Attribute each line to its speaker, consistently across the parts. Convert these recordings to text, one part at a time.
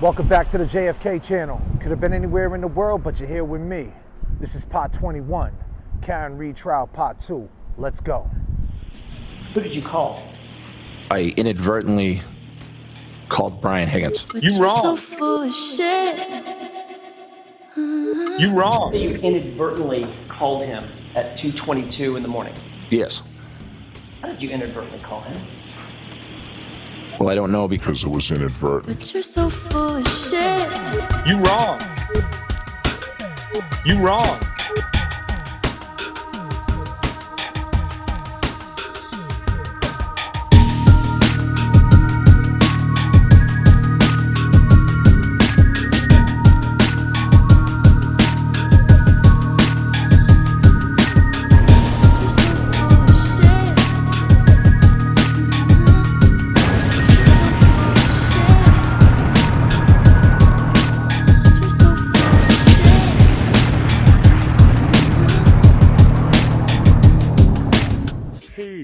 Speaker 1: Welcome back to the J.F.K. channel. Could have been anywhere in the world, but you're here with me. This is part 21, Karenread trial part 2. Let's go.
Speaker 2: Who did you call?
Speaker 3: I inadvertently called Brian Higgins.
Speaker 4: You wrong. So full of shit.
Speaker 2: You wrong. You inadvertently called him at 2:22 in the morning.
Speaker 3: Yes.
Speaker 2: How did you inadvertently call him?
Speaker 3: Well, I don't know
Speaker 5: because it was inadvertent.
Speaker 4: But you're so full of shit.
Speaker 2: You wrong. You wrong.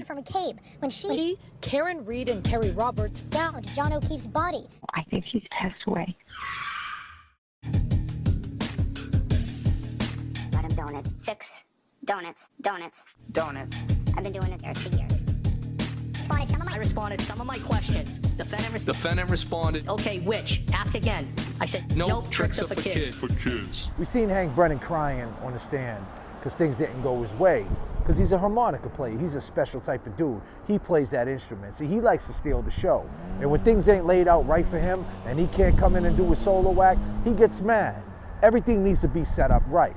Speaker 6: From Cabe when she,
Speaker 7: Karenread and Kerry Roberts
Speaker 6: found John O'Keefe's body.
Speaker 8: I think she's passed away.
Speaker 6: Got him donuts. 6 donuts. I've been doing it there 2 years.
Speaker 9: I responded some of my questions. Defendant responded. Okay, which? Ask again. I said, nope, tricks are for kids.
Speaker 1: We seen Hank Brennen crying on the stand because things didn't go his way. Because he's a harmonica player. He's a special type of dude. He plays that instrument. See, he likes to steal the show. And when things ain't laid out right for him and he can't come in and do a solo act, he gets mad. Everything needs to be set up right.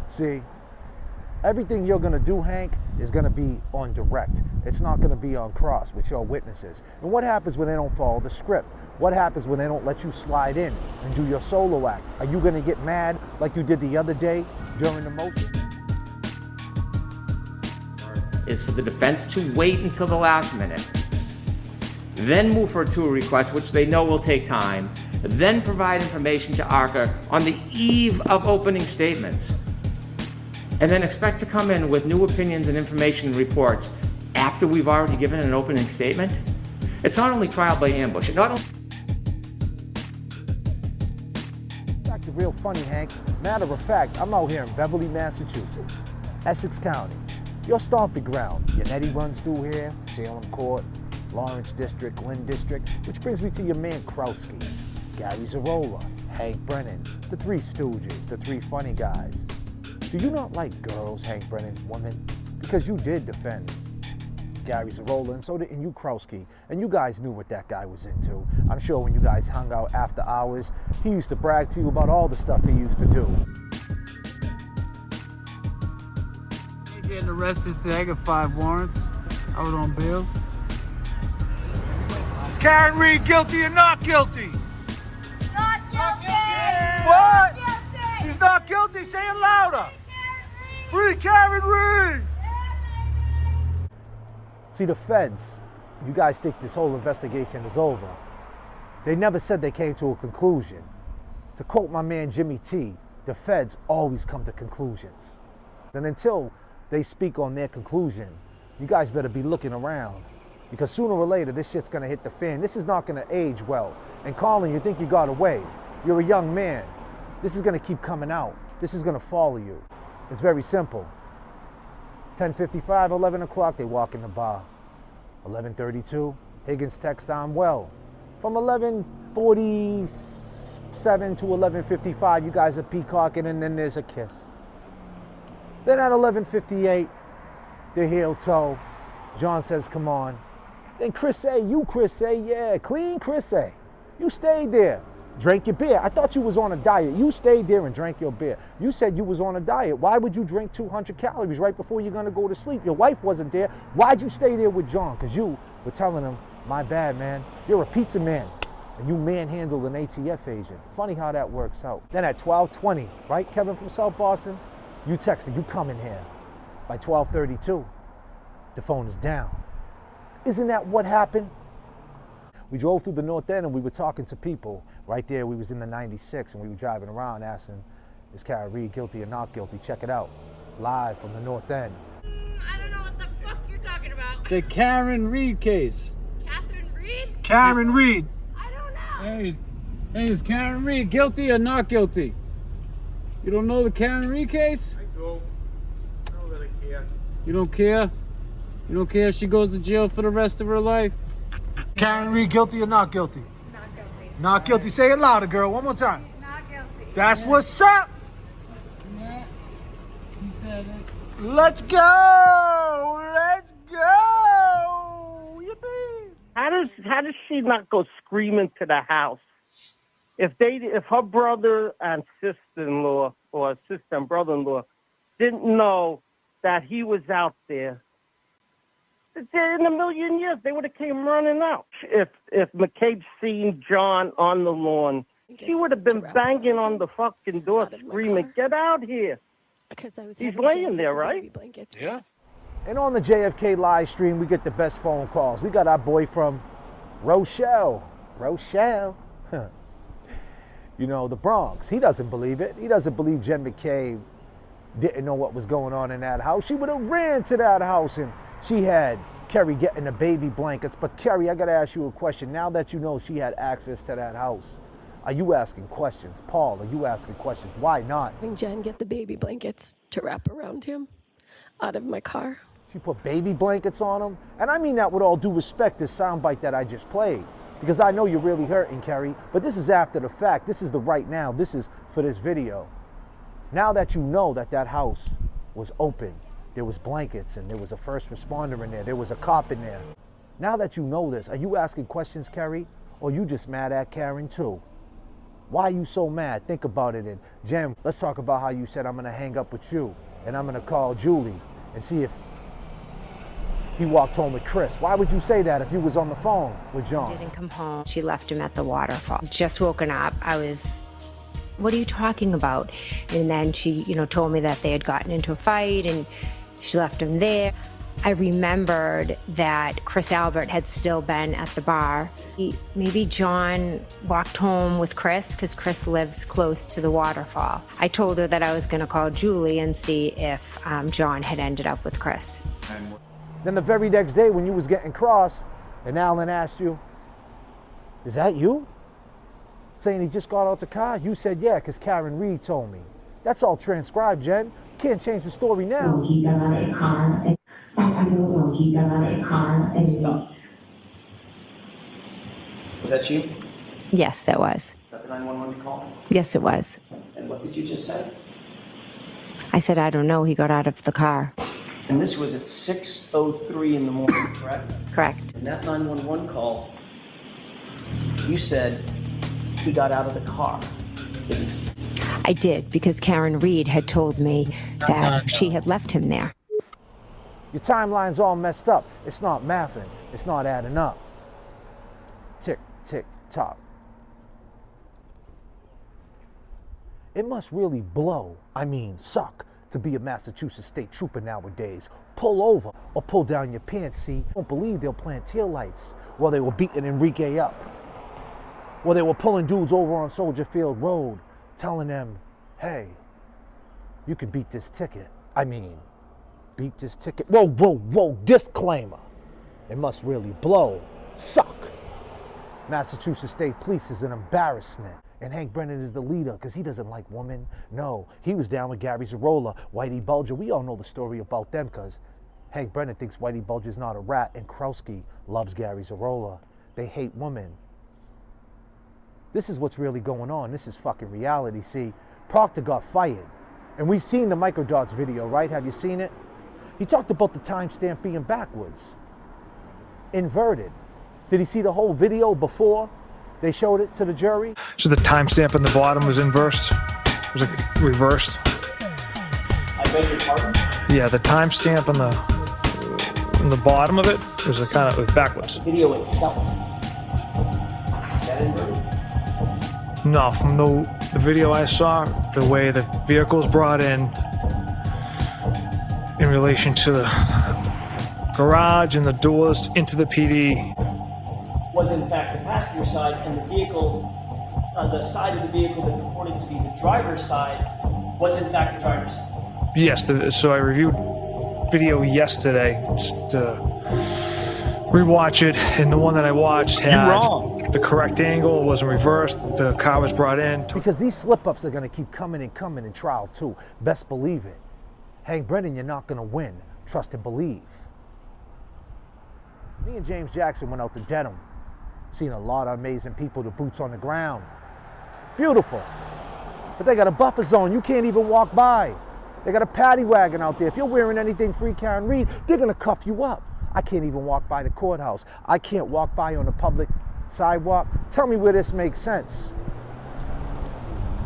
Speaker 1: See, everything you're gonna do, Hank, is gonna be on direct. It's not gonna be on cross with your witnesses. And what happens when they don't follow the script? What happens when they don't let you slide in and do your solo act? Are you gonna get mad like you did the other day during the motion?
Speaker 10: Is for the defense to wait until the last minute, then move for a tour request, which they know will take time, then provide information to ARCA on the eve of opening statements, and then expect to come in with new opinions and information and reports after we've already given an opening statement. It's not only trial by ambush. It not only
Speaker 1: Real funny, Hank. Matter of fact, I'm out here in Beverly, Massachusetts, Essex County. Your stomping ground. Yannetti runs through here, Salem Court, Lawrence District, Lynn District, which brings me to your man Krowski, Gary Zarola, Hank Brennen, the Three Stooges, the three funny guys. Do you not like girls, Hank Brennen, women? Because you did defend Gary Zarola, and so didn't you, Krowski. And you guys knew what that guy was into. I'm sure when you guys hung out after hours, he used to brag to you about all the stuff he used to do.
Speaker 11: Getting arrested today. I got 5 warrants. I was on bail.
Speaker 1: Is Karenread guilty or not guilty?
Speaker 12: Not guilty!
Speaker 1: What?
Speaker 12: Not guilty!
Speaker 1: She's not guilty. Say it louder. Free Karenread! See, the feds, you guys think this whole investigation is over. They never said they came to a conclusion. To quote my man Jimmy T, the feds always come to conclusions. And until they speak on their conclusion, you guys better be looking around, because sooner or later this shit's gonna hit the fan. This is not gonna age well. And Colin, you think you got away. You're a young man. This is gonna keep coming out. This is gonna follow you. It's very simple. 10:55, 11 o'clock, they walk in the bar. 11:32, Higgins texts I'm well. From 11:47 to 11:55, you guys are peacocking, and then there's a kiss. Then at 11:58, they're heel toe. John says, come on. Then Chris A, yeah, clean Chris A. You stayed there, drank your beer. I thought you was on a diet. You stayed there and drank your beer. You said you was on a diet. Why would you drink 200 calories right before you're gonna go to sleep? Your wife wasn't there. Why'd you stay there with John? Because you were telling him, my bad, man. You're a pizza man. And you manhandled an ATF agent. Funny how that works out. Then at 12:20, right, Kevin from South Boston? You texted, you come in here. By 12:32, the phone is down. Isn't that what happened? We drove through the North End and we were talking to people. Right there, we was in the 96 and we were driving around asking, is Karenread guilty or not guilty? Check it out, live from the North End.
Speaker 12: I don't know what the fuck you're talking about.
Speaker 11: The Karenread case.
Speaker 12: Catherine Reed?
Speaker 1: Karenread.
Speaker 12: I don't know.
Speaker 11: Yeah, Hey, is Karenread guilty or not guilty? You don't know the Karenread case?
Speaker 5: I do. I don't really care.
Speaker 11: You don't care? You don't care if she goes to jail for the rest of her life?
Speaker 1: Karenread guilty or not guilty?
Speaker 12: Not guilty.
Speaker 1: Not guilty. Say it louder, girl. One more time.
Speaker 12: Not guilty.
Speaker 1: That's what's up.
Speaker 11: Yeah. She said it.
Speaker 1: Let's go. Let's go. Yippee.
Speaker 13: How does she not go screaming to the house? If her brother and sister-in-law or sister and brother-in-law didn't know that he was out there, in a million years they would have came running out. If McCabe seen John on the lawn, he would have been banging on the fucking door, screaming, "Get out here!" He's laying there, right?
Speaker 1: Yeah. And on the JFK live stream, we get the best phone calls. We got our boy from Rochelle. You know, the Bronx. He doesn't believe it. He doesn't believe Jen McCabe didn't know what was going on in that house. She would have ran to that house and she had Kerry getting the baby blankets. But Kerry, I gotta ask you a question. Now that you know she had access to that house, are you asking questions? Paul, are you asking questions? Why not?
Speaker 14: Having Jen get the baby blankets to wrap around him out of my car.
Speaker 1: She put baby blankets on him. And I mean that with all due respect, this soundbite that I just played. Because I know you're really hurting, Kerry, but this is after the fact. This is the right now. This is for this video. Now that you know that that house was open, there was blankets and there was a first responder in there was a cop in there. Now that you know this, are you asking questions, Kerry? Or you just mad at Karen too? Why are you so mad? Think about it. And Jen, let's talk about how you said I'm gonna hang up with you and I'm gonna call Julie and see if he walked home with Chris. Why would you say that if you was on the phone with John?
Speaker 15: Didn't come home. She left him at the waterfall. Just woken up. I was, what are you talking about? And then she, told me that they had gotten into a fight and she left him there. I remembered that Chris Albert had still been at the bar. Maybe John walked home with Chris because Chris lives close to the waterfall. I told her that I was going to call Julie and see if John had ended up with Chris.
Speaker 1: Then the very next day when you was getting cross and Alan asked you, is that you? Saying he just got out the car, you said yeah, because Karenread told me. That's all transcribed, Jen. Can't change the story now.
Speaker 2: Was that you?
Speaker 15: Yes, that was.
Speaker 2: Is that the 911 call?
Speaker 15: Yes, it was.
Speaker 2: And what did you just say?
Speaker 15: I said, I don't know. He got out of the car.
Speaker 2: And this was at 6:03 in the morning, correct?
Speaker 15: Correct.
Speaker 2: In that 911 call, you said he got out of the car, didn't you?
Speaker 15: I did, because Karenread had told me that she had left him there.
Speaker 1: Your timeline's all messed up. It's not mathing. It's not adding up. Tick, tick, tock. It must really blow, suck, to be a Massachusetts state trooper nowadays. Pull over or pull down your pants, see? Don't believe they'll plant taillights while they were beating Enrique up. While they were pulling dudes over on Soldier Field Road, telling them, hey, you can beat this ticket. Beat this ticket. Whoa, disclaimer. It must really blow, suck. Massachusetts State Police is an embarrassment. And Hank Brennen is the leader because he doesn't like women. No, he was down with Gary Zarola, Whitey Bulger. We all know the story about them because Hank Brennen thinks Whitey Bulger's not a rat and Krowski loves Gary Zarola. They hate women. This is what's really going on. This is fucking reality. See, Proctor got fired. And we've seen the microdots video, right? Have you seen it? He talked about the timestamp being backwards, inverted. Did he see the whole video before they showed it to the jury?
Speaker 5: So the timestamp on the bottom was inversed? It was like reversed?
Speaker 2: I beg your pardon?
Speaker 5: Yeah, the timestamp on the bottom of it was it was backwards.
Speaker 2: The video itself. Is that inverted?
Speaker 5: No, from the video I saw, the way the vehicle's brought in relation to the garage and the doors into the PD.
Speaker 2: Was in fact the passenger side, and the vehicle, the side of the vehicle that purported to be the driver's side, was in fact the driver's side.
Speaker 5: Yes, so I reviewed video yesterday just to rewatch it, and the one that I watched had...
Speaker 13: You're wrong.
Speaker 5: the correct angle, wasn't reversed, the car was brought in.
Speaker 1: Because these slip-ups are going to keep coming and coming in trial too. Best believe it. Hank Brennen, you're not going to win. Trust and believe. Me and James Jackson went out to Dedham. Seen a lot of amazing people, the boots on the ground. Beautiful. But they got a buffer zone. You can't even walk by. They got a paddy wagon out there. If you're wearing anything free Karenread, they're going to cuff you up. I can't even walk by the courthouse. I can't walk by on the public sidewalk. Tell me where this makes sense.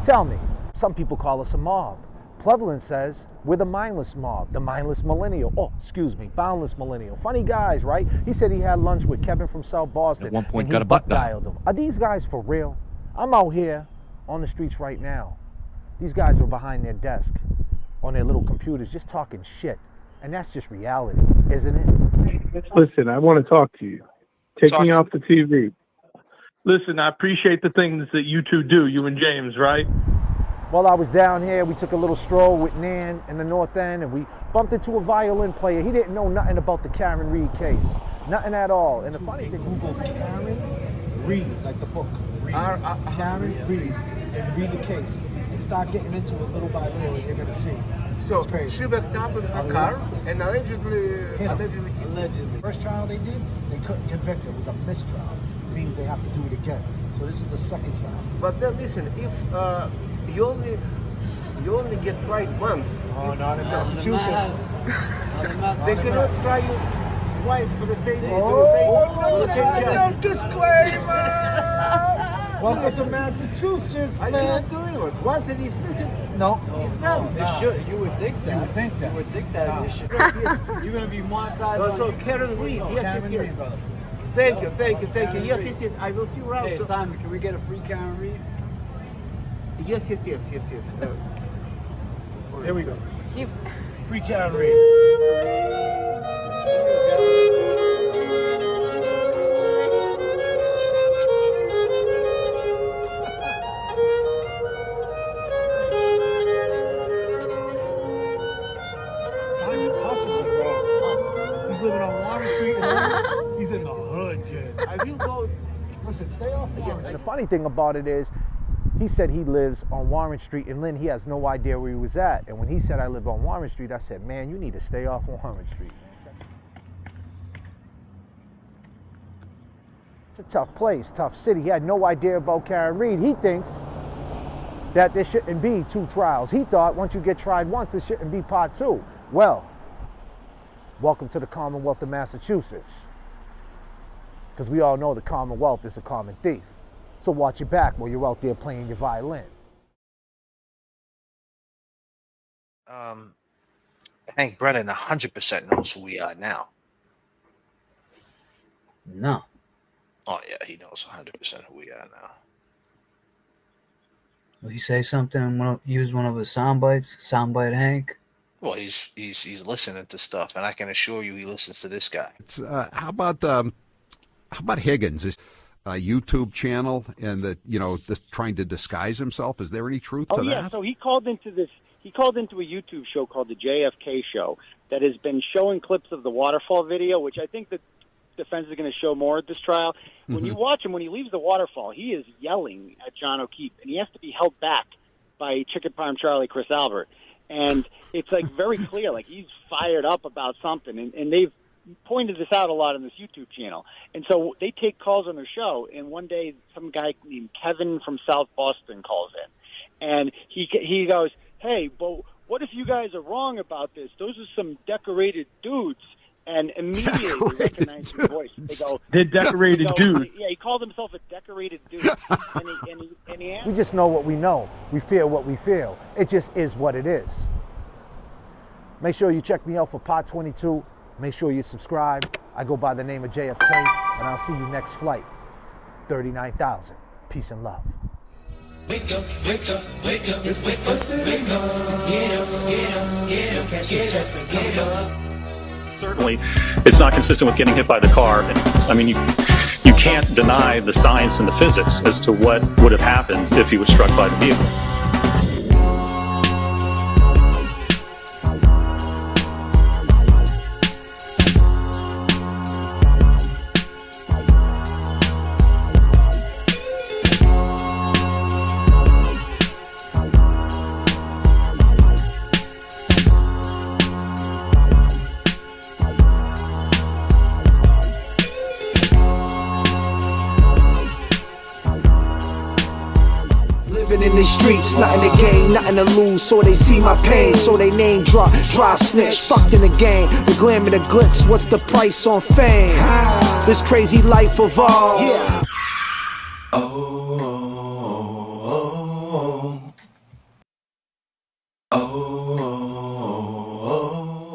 Speaker 1: Tell me. Some people call us a mob. Cleveland says we're the mindless mob, the mindless millennial. Oh, excuse me, boundless millennial. Funny guys, right? He said he had lunch with Kevin from South Boston.
Speaker 16: At one point
Speaker 1: and
Speaker 16: got
Speaker 1: he
Speaker 16: a butt
Speaker 1: dialed him. Are these guys for real? I'm out here on the streets right now. These guys are behind their desk, on their little computers, just talking shit. And that's just reality, isn't it?
Speaker 17: Listen, I want to talk to you. Take me off the TV. Listen, I appreciate the things that you two do, you and James, right?
Speaker 1: While I was down here, we took a little stroll with Nan in the North End, and we bumped into a violin player. He didn't know nothing about the Karenread case. Nothing at all. And the funny thing, Google Karenread, like the book. Karenread, and read the case. And start getting into it little by little, and you're going to see.
Speaker 18: So she backed up with her car and allegedly.
Speaker 1: First trial they did, they couldn't convict her. It was a mistrial. It means they have to do it again. So this is the second trial.
Speaker 18: But then listen, if you only get tried once.
Speaker 1: Oh, not in Massachusetts.
Speaker 18: They cannot try you twice for the same.
Speaker 1: No, disclaimer. Welcome to Massachusetts,
Speaker 18: I
Speaker 1: man.
Speaker 18: cannot do it. Once it is listen.
Speaker 1: No.
Speaker 18: It's done.
Speaker 11: You would think that.
Speaker 1: You would think that.
Speaker 11: You would think that.
Speaker 18: Yes.
Speaker 11: You're going to be monetized
Speaker 18: So
Speaker 11: on
Speaker 18: Karenread, yes. Thank you. Yes. I will see you around.
Speaker 11: Hey, Simon, can we get a free Karenread?
Speaker 18: Yes.
Speaker 1: Here we go. Free Karenread. Simon's hustling, bro. He's living on Warren Street. He's in the hood, kid.
Speaker 18: I will go.
Speaker 1: Listen, stay off Warren. And the funny thing about it is, he said he lives on Warren Street in Lynn. He has no idea where he was at. And when he said I live on Warren Street, I said, man, you need to stay off Warren Street. It's a tough place, tough city. He had no idea about Karenread. He thinks that there shouldn't be two trials. He thought once you get tried once, there shouldn't be part two. Well, welcome to the Commonwealth of Massachusetts. Because we all know the Commonwealth is a common thief. So watch your back while you're out there playing your violin.
Speaker 19: Hank Brennen 100% knows who we are now.
Speaker 11: No.
Speaker 19: Oh, yeah, he knows 100% who we are now.
Speaker 11: Will he say something? Use one of his sound bites? Soundbite Hank?
Speaker 19: Well, he's listening to stuff, and I can assure you he listens to this guy.
Speaker 16: How about Higgins? A YouTube channel and trying to disguise himself. Is there any truth to that?
Speaker 20: Yeah, so he called into a YouTube show called the J.F.K. show that has been showing clips of the waterfall video, which I think the defense is going to show more at this trial. When you watch him, when he leaves the waterfall, he is yelling at John O'Keefe, and he has to be held back by Chicken Parm Charlie Chris Albert. And it's like very clear, like he's fired up about something, and they've pointed this out a lot on this YouTube channel. And so they take calls on their show, and one day some guy named Kevin from South Boston calls in, and he goes, hey, but what if you guys are wrong about this? Those are some decorated dudes. And immediately they recognize his voice. They go,
Speaker 17: they're decorated dudes.
Speaker 20: Yeah, he called himself a decorated dude. and he
Speaker 1: We just know what we know. We feel what we feel. It just is what it is. Make sure you check me out for Pot 22. Make sure you subscribe. I go by the name of J.F.K, and I'll see you next flight. 39,000. Peace and love.
Speaker 21: Wake up, wake up, wake up. It's breakfast, wake up. Get up, get up, get up. Cash your checks and get up.
Speaker 22: Certainly, it's not consistent with getting hit by the car. I mean, you can't deny the science and the physics as to what would have happened if he was struck by the vehicle.
Speaker 3: Living in these streets, nothing to gain, nothing to lose. So they see my pain, so they name drop, dry snitch. Fucked in the game, the glam and the glitz. What's the price on fame? This crazy life evolves. Yeah.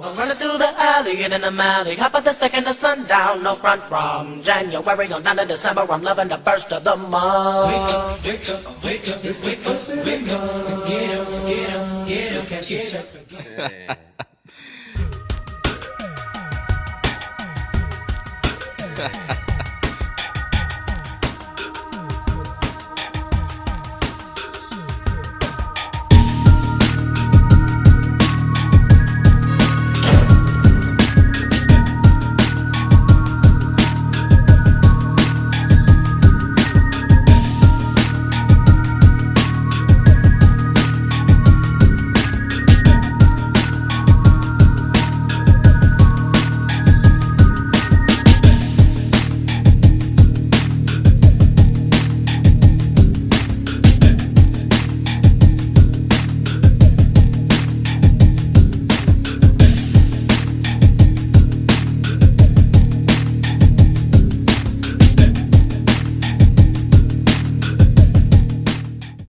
Speaker 4: I'm running through the alley and in the alley. Hop at the second of sundown, no front from January on down to December. I'm loving the burst of the month.
Speaker 21: Wake up, wake up, it's wake up, wake up. Get up, get up, get up, catch your checks again.